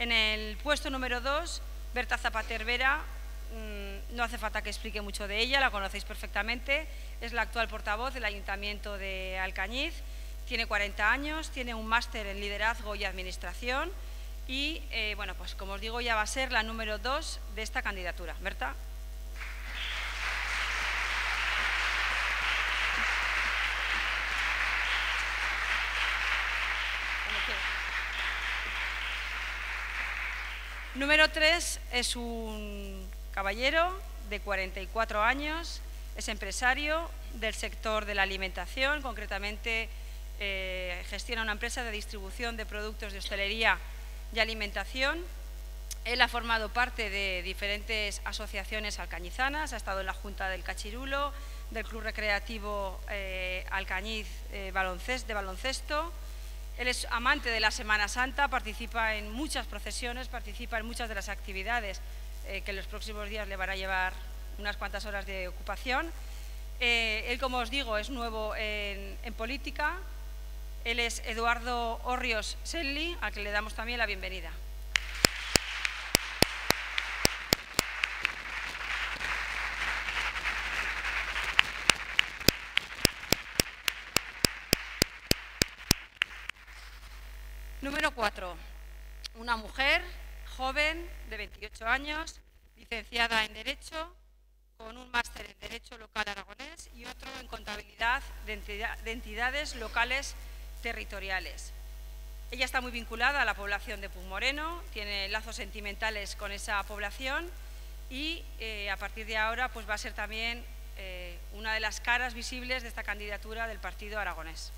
En el puesto número 2, Berta Zapater Vera, no hace falta que explique mucho de ella, la conocéis perfectamente, es la actual portavoz del Ayuntamiento de Alcañiz, tiene 40 años, tiene un máster en liderazgo y administración y, bueno, pues como os digo, ya va a ser la número 2 de esta candidatura. Berta. Número 3 es un caballero de 44 años, es empresario del sector de la alimentación, concretamente gestiona una empresa de distribución de productos de hostelería y alimentación. Él ha formado parte de diferentes asociaciones alcañizanas, ha estado en la Junta del Cachirulo, del Club Recreativo Alcañiz de baloncesto. Él es amante de la Semana Santa, participa en muchas procesiones, participa en muchas de las actividades que en los próximos días le van a llevar unas cuantas horas de ocupación. Él, como os digo, es nuevo en política. Él es Eduardo Orrios Selli, al que le damos también la bienvenida. Número 4, una mujer joven de 28 años, licenciada en Derecho, con un máster en Derecho Local Aragonés y otro en Contabilidad de Entidades Locales Territoriales. Ella está muy vinculada a la población de Puigmoreno, tiene lazos sentimentales con esa población y a partir de ahora pues va a ser también una de las caras visibles de esta candidatura del Partido Aragonés.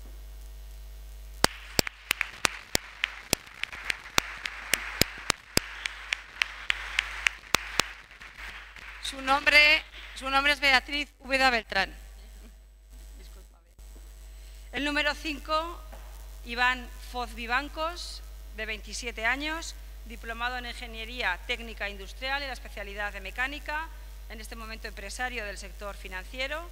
Su nombre es Beatriz Úbeda Beltrán. El número 5, Iván Foz Vivancos, de 27 años, diplomado en Ingeniería Técnica Industrial en la especialidad de Mecánica, en este momento empresario del sector financiero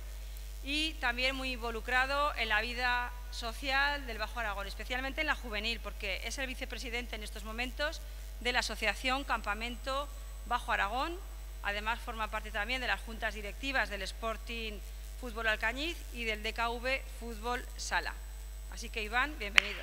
y también muy involucrado en la vida social del Bajo Aragón, especialmente en la juvenil, porque es el vicepresidente en estos momentos de la Asociación Campamento Bajo Aragón. Además, forma parte también de las juntas directivas del Sporting Fútbol Alcañiz y del DKV Fútbol Sala. Así que, Iván, bienvenido.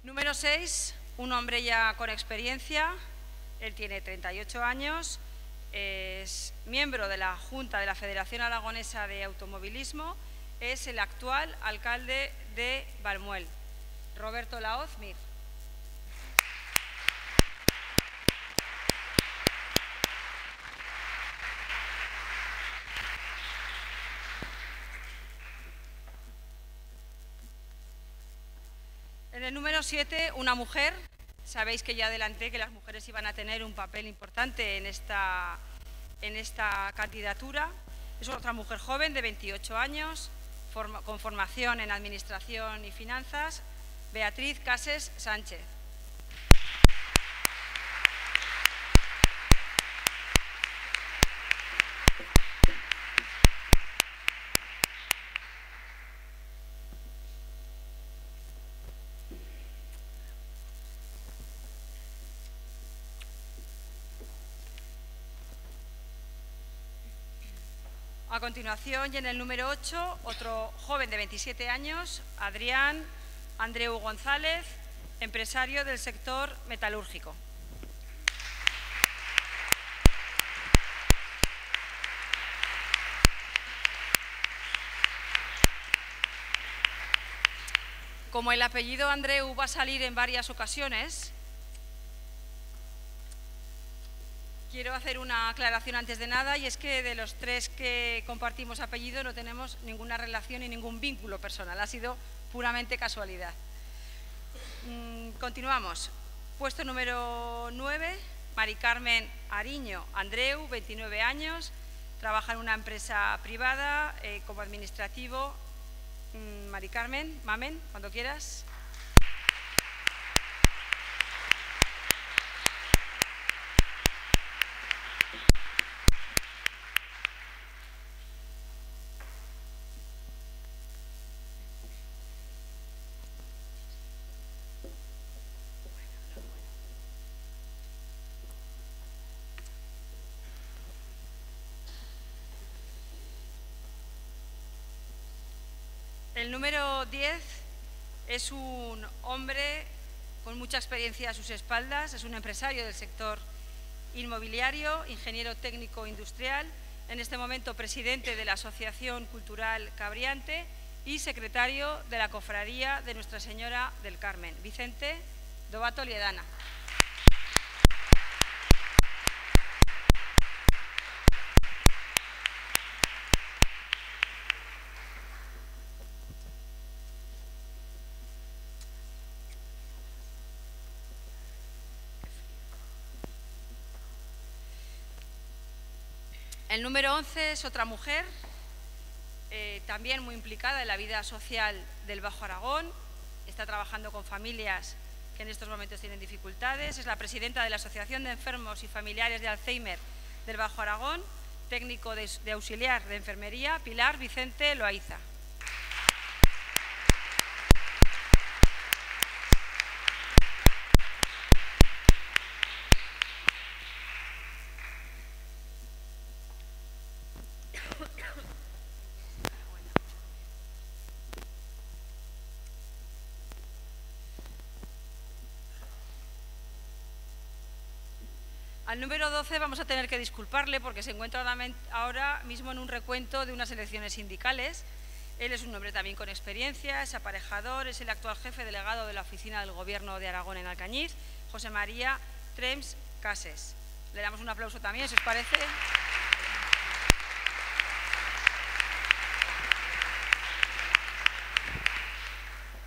Número 6, un hombre ya con experiencia. Él tiene 38 años. Es miembro de la Junta de la Federación Aragonesa de Automovilismo, es el actual alcalde de Valmuel, Roberto Laoz Mir. En el número 7, una mujer. Sabéis que ya adelanté que las mujeres iban a tener un papel importante en esta candidatura. Es otra mujer joven de 28 años, con formación en Administración y Finanzas, Beatriz Cases Sánchez. A continuación, y en el número 8, otro joven de 27 años, Adrián Andreu González, empresario del sector metalúrgico. Como el apellido Andreu va a salir en varias ocasiones, quiero hacer una aclaración antes de nada, y es que de los 3 que compartimos apellido no tenemos ninguna relación y ningún vínculo personal, ha sido puramente casualidad. Continuamos. Puesto número 9, Mari Carmen Ariño Andreu, 29 años, trabaja en una empresa privada como administrativo. Mari Carmen, mamen, cuando quieras. El número 10 es un hombre con mucha experiencia a sus espaldas, es un empresario del sector inmobiliario, ingeniero técnico industrial, en este momento presidente de la Asociación Cultural Cabriante y secretario de la Cofradía de Nuestra Señora del Carmen, Vicente Dovato Liedana. El número 11 es otra mujer, también muy implicada en la vida social del Bajo Aragón. Está trabajando con familias que en estos momentos tienen dificultades. Es la presidenta de la Asociación de Enfermos y Familiares de Alzheimer del Bajo Aragón, técnico de auxiliar de enfermería, Pilar Vicente Loaiza. Al número 12 vamos a tener que disculparle porque se encuentra ahora mismo en un recuento de unas elecciones sindicales. Él es un hombre también con experiencia, es aparejador, es el actual jefe delegado de la Oficina del Gobierno de Aragón en Alcañiz, José María Trems Cases. Le damos un aplauso también, si os parece.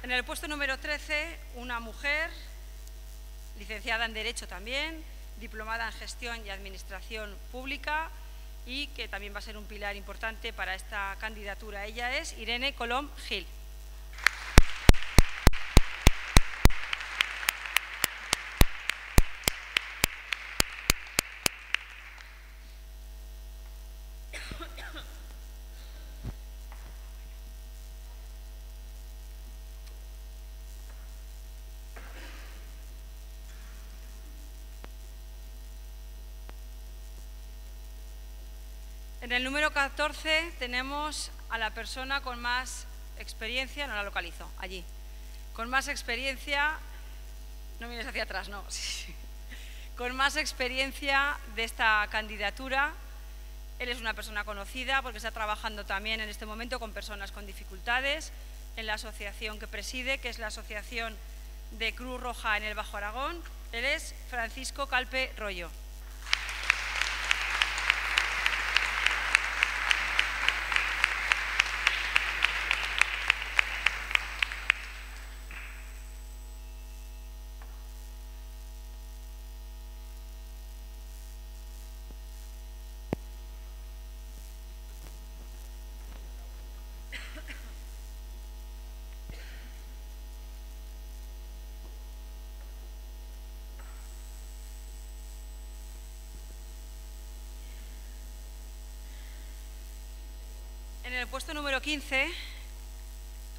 En el puesto número 13, una mujer, licenciada en Derecho también, diplomada en Gestión y Administración Pública y que también va a ser un pilar importante para esta candidatura. Ella es Irene Colom Gil. En el número 14 tenemos a la persona con más experiencia, no la localizo, allí, con más experiencia, no mires hacia atrás, no, sí, con más experiencia de esta candidatura. Él es una persona conocida porque está trabajando también en este momento con personas con dificultades en la asociación que preside, que es la Asociación de Cruz Roja en el Bajo Aragón. Él es Francisco Calpe Rollo. En el puesto número 15,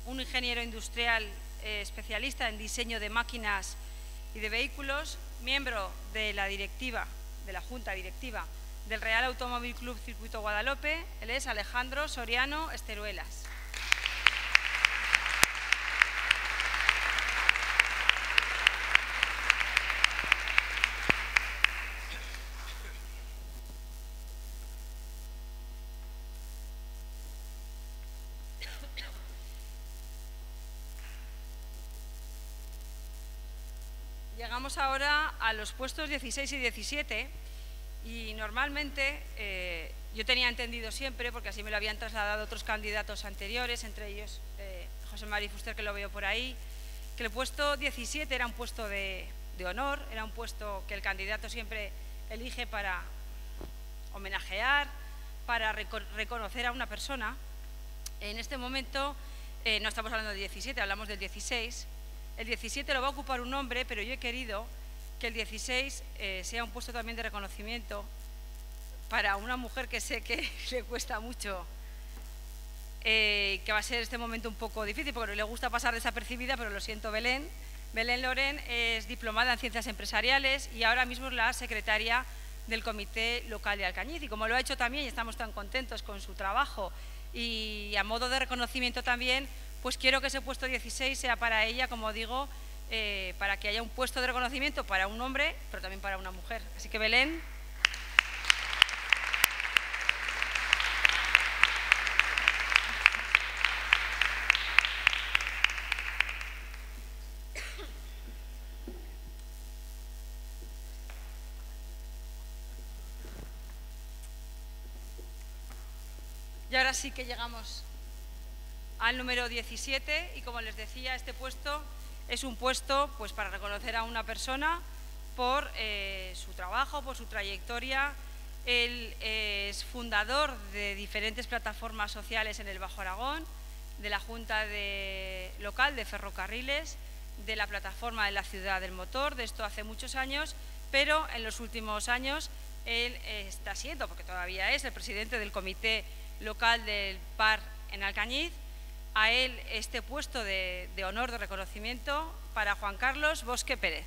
un ingeniero industrial especialista en diseño de máquinas y de vehículos, miembro de la directiva, de la Junta Directiva del Real Automóvil Club Circuito Guadalope. Él es Alejandro Soriano Esteruelas. Llegamos ahora a los puestos 16 y 17 y normalmente yo tenía entendido siempre, porque así me lo habían trasladado otros candidatos anteriores, entre ellos José María Fuster, que lo veo por ahí, que el puesto 17 era un puesto de honor, era un puesto que el candidato siempre elige para homenajear, para reconocer a una persona. En este momento no estamos hablando del 17, hablamos del 16. El 17 lo va a ocupar un hombre, pero yo he querido que el 16 sea un puesto también de reconocimiento para una mujer que sé que le cuesta mucho, que va a ser este momento un poco difícil porque le gusta pasar desapercibida, pero lo siento, Belén. Belén Loren es diplomada en Ciencias Empresariales y ahora mismo es la secretaria del Comité Local de Alcañiz. Y como lo ha hecho también y estamos tan contentos con su trabajo y a modo de reconocimiento también, pues quiero que ese puesto 16 sea para ella, como digo, para que haya un puesto de reconocimiento para un hombre, pero también para una mujer. Así que, Belén. Y ahora sí que llegamos al número 17 y, como les decía, este puesto es un puesto pues para reconocer a una persona por su trabajo, por su trayectoria. Él es fundador de diferentes plataformas sociales en el Bajo Aragón, de la Junta Local de Ferrocarriles, de la plataforma de la Ciudad del Motor, de esto hace muchos años, pero en los últimos años él está siendo, porque todavía es, el presidente del Comité Local del PAR en Alcañiz. A él este puesto de honor, de reconocimiento, para Juan Carlos Bosque Pérez.